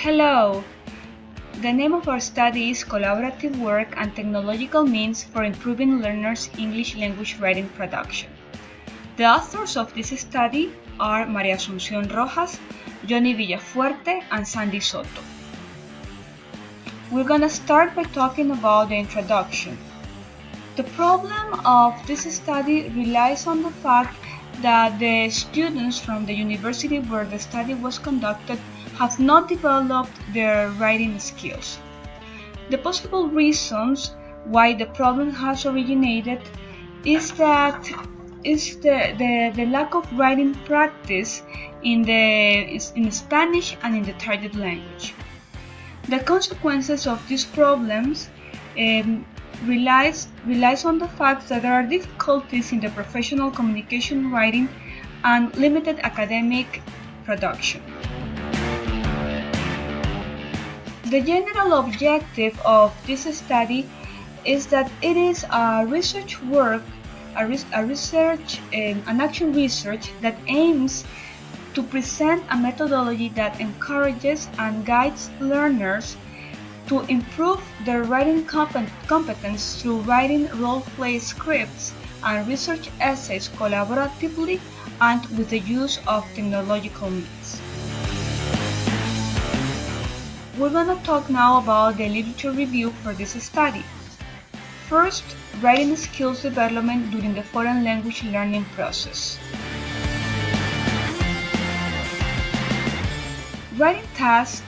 Hello! The name of our study is Collaborative Work and Technological Means for Improving Learners' English Language Writing Production. The authors of this study are María Asunción Rojas, Johnny Villafuerte, and Sandy Soto. We're gonna start by talking about the introduction. The problem of this study relies on the fact that the students from the university where the study was conducted have not developed their writing skills. The possible reasons why the problem has originated is the lack of writing practice in Spanish and in the target language. The consequences of these problems relies on the fact that there are difficulties in the professional communication writing and limited academic production. The general objective of this study is that it is a research work, an action research that aims to present a methodology that encourages and guides learners to improve their writing competence through writing role-play scripts and research essays collaboratively and with the use of technological means. We're going to talk now about the literature review for this study. First, writing skills development during the foreign language learning process. Writing tasks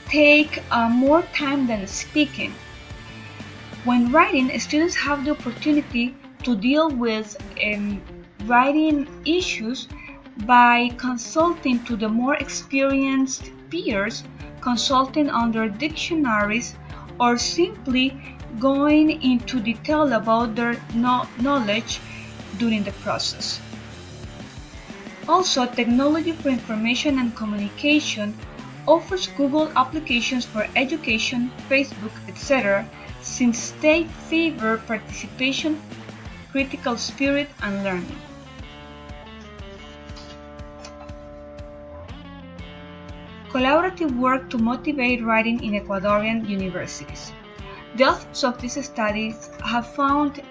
take more time than speaking. When writing, students have the opportunity to deal with writing issues by consulting to the more experienced peers, consulting on their dictionaries, or simply going into detail about their knowledge during the process. Also, technology for information and communication offers Google applications for education, Facebook, etc., since they favor participation, critical spirit, and learning. Collaborative work to motivate writing in Ecuadorian universities. The authors of this study have found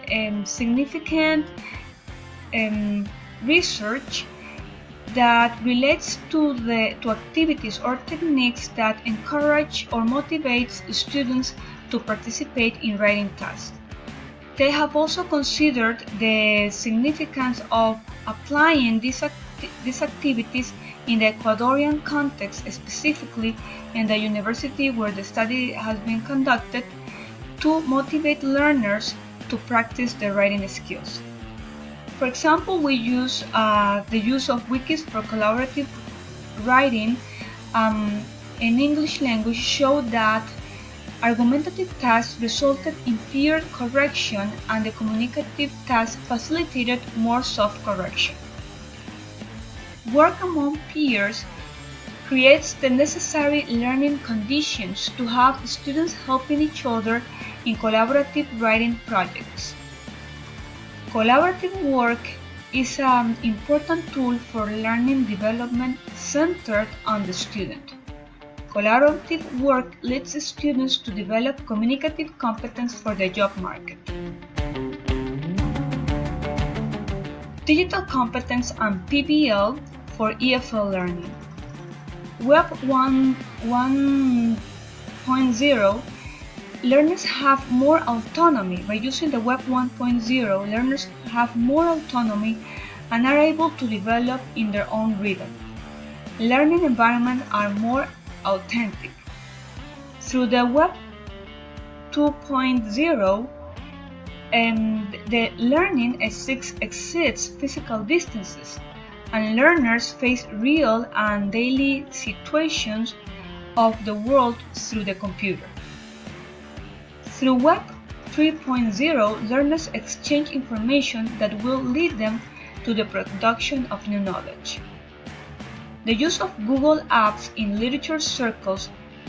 significant research that relates to activities or techniques that encourage or motivate students to participate in writing tasks. They have also considered the significance of applying these activities in the Ecuadorian context, specifically in the university where the study has been conducted, to motivate learners to practice their writing skills. For example, we use the use of wikis for collaborative writing in English language showed that argumentative tasks resulted in peer correction and the communicative tasks facilitated more self-correction. Work among peers creates the necessary learning conditions to have students helping each other in collaborative writing projects. Collaborative work is an important tool for learning development centered on the student. Collaborative work leads students to develop communicative competence for the job market. Digital competence and PBL for EFL learning. Web 1.0 learners have more autonomy. By using the Web 1.0, learners have more autonomy and are able to develop in their own rhythm. Learning environments are more authentic. Through the Web 2.0, the learning exceeds physical distances, and learners face real and daily situations of the world through the computer. Through Web 3.0, learners exchange information that will lead them to the production of new knowledge. The use of Google Apps in literature circles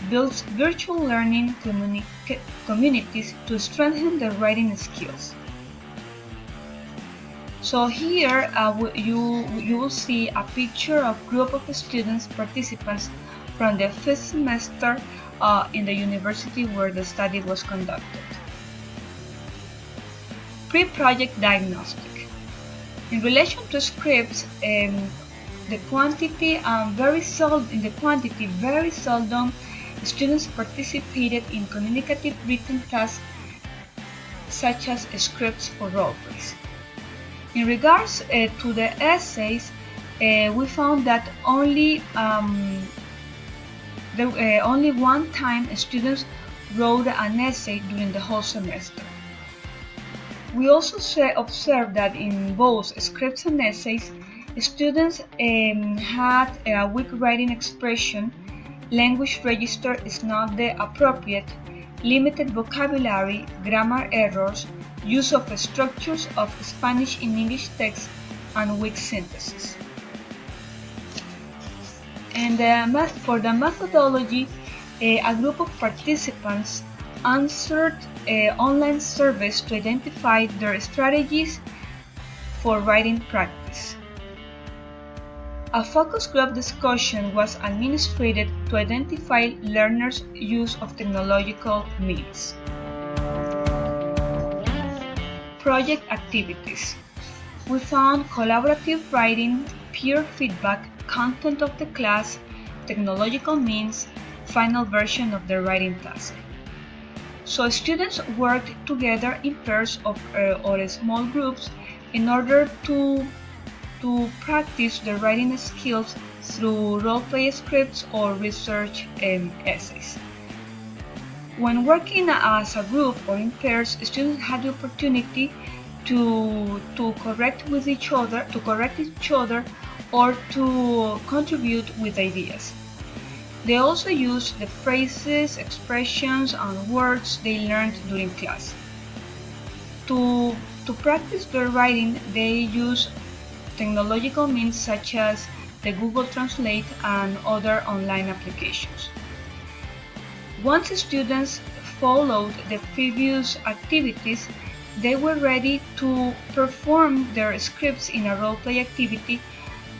builds virtual learning communities to strengthen their writing skills. So here you will see a picture of group of students participants from the fifth semester in the university where the study was conducted. Pre-project diagnostic. In relation to scripts, very seldom students participated in communicative written tasks such as scripts or role plays. In regards to the essays, we found that only one time students wrote an essay during the whole semester. We also observed that in both scripts and essays, students had a weak writing expression, language register is not the appropriate, limited vocabulary, grammar errors, use of structures of Spanish in English text, and weak synthesis. And for the methodology, a group of participants answered online surveys to identify their strategies for writing practice. A focus group discussion was administered to identify learners' use of technological means. Project activities. We found collaborative writing, peer feedback, content of the class, technological means, final version of the writing task. So students worked together in pairs or small groups in order to practice their writing skills through role-play scripts or research essays. When working as a group or in pairs, students had the opportunity to correct each other or to contribute with ideas. They also used the phrases, expressions, and words they learned during class. To practice their writing, they use technological means such as the Google Translate and other online applications. Once students followed the previous activities, they were ready to perform their scripts in a role-play activity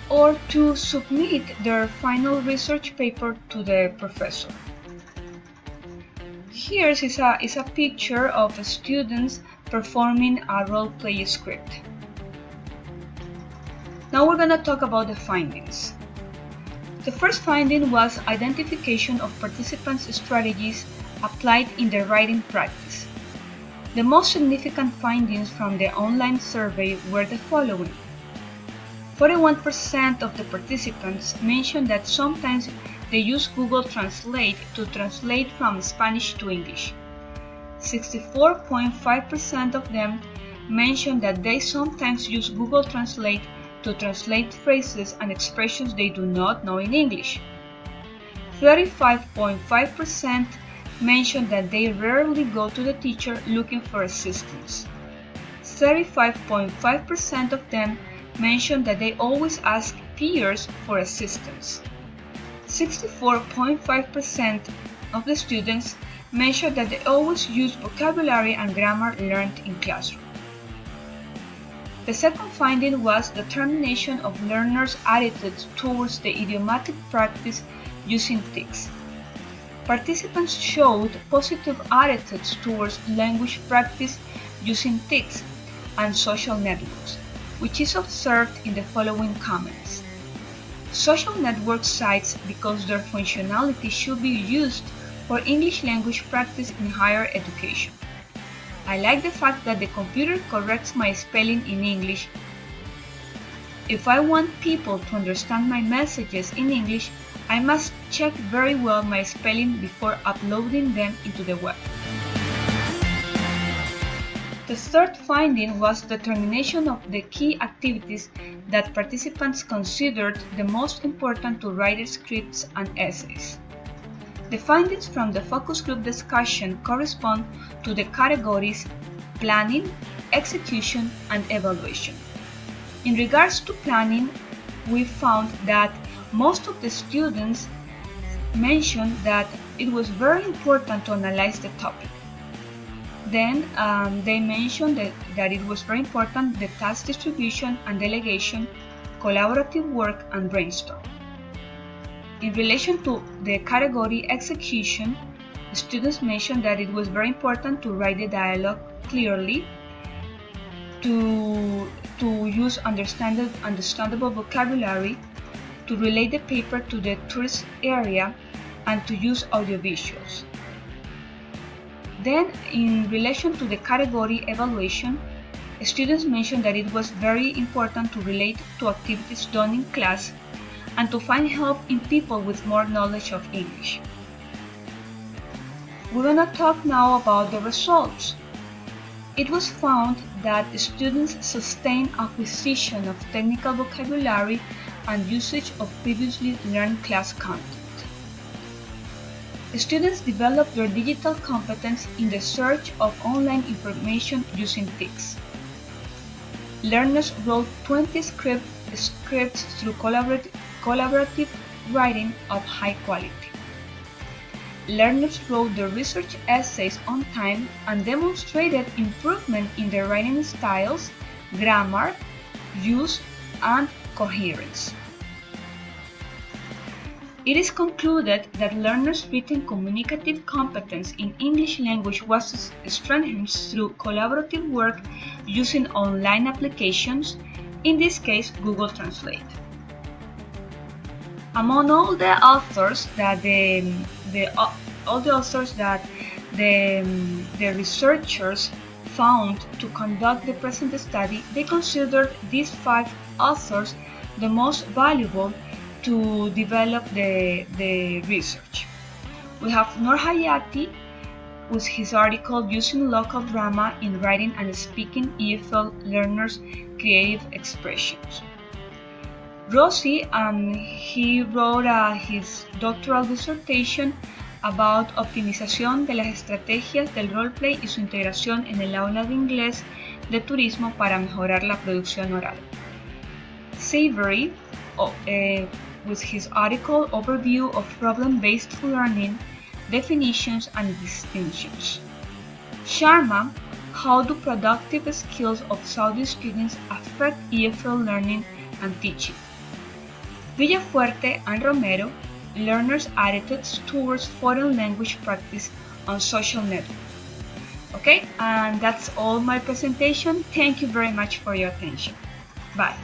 or to submit their final research paper to the professor. Here is a picture of students performing a role-play script. Now we're going to talk about the findings. The first finding was identification of participants' strategies applied in their writing practice. The most significant findings from the online survey were the following. 41% of the participants mentioned that sometimes they use Google Translate to translate from Spanish to English. 64.5% of them mentioned that they sometimes use Google Translate to translate phrases and expressions they do not know in English. 35.5% mentioned that they rarely go to the teacher looking for assistance. 35.5% of them mentioned that they always ask peers for assistance. 64.5% of the students mentioned that they always use vocabulary and grammar learned in classroom. The second finding was determination of learners' attitudes towards the idiomatic practice using TICs. Participants showed positive attitudes towards language practice using TICs and social networks, which is observed in the following comments. Social network sites because their functionality should be used for English language practice in higher education. I like the fact that the computer corrects my spelling in English. If I want people to understand my messages in English, I must check very well my spelling before uploading them into the web. The third finding was determination of the key activities that participants considered the most important to write scripts and essays. The findings from the focus group discussion correspond to the categories planning, execution, and evaluation. In regards to planning, we found that most of the students mentioned that it was very important to analyze the topic. Then they mentioned that it was very important the task distribution and delegation, collaborative work, and brainstorm. In relation to the category execution, students mentioned that it was very important to write the dialogue clearly, to use understandable vocabulary, to relate the paper to the tourist area, and to use audiovisuals. Then, in relation to the category evaluation, students mentioned that it was very important to relate to activities done in class and to find help in people with more knowledge of English. We're going to talk now about the results. It was found that students sustained acquisition of technical vocabulary and usage of previously learned class content. Students developed their digital competence in the search of online information using TICs. Learners wrote 20 scripts through collaborative writing of high quality. Learners wrote their research essays on time and demonstrated improvement in their writing styles, grammar, use, and coherence. It is concluded that learners' written communicative competence in English language was strengthened through collaborative work using online applications, in this case Google Translate. Among all the authors that the researchers found to conduct the present study, they considered these 5 authors the most valuable to develop the research. We have Noor Hayati with his article Using Local Drama in Writing and Speaking EFL Learners' Creative Expressions. Rossi, he wrote his doctoral dissertation about optimización de las estrategias del roleplay y su integración en el aula de inglés de turismo para mejorar la producción oral. Savory, with his article Overview of Problem-Based Learning, Definitions and Distinctions. Sharma, How do productive skills of Saudi students affect EFL learning and teaching? Villafuerte and Romero, Learners' attitudes towards foreign language practice on social networks. Okay, and that's all my presentation. Thank you very much for your attention. Bye.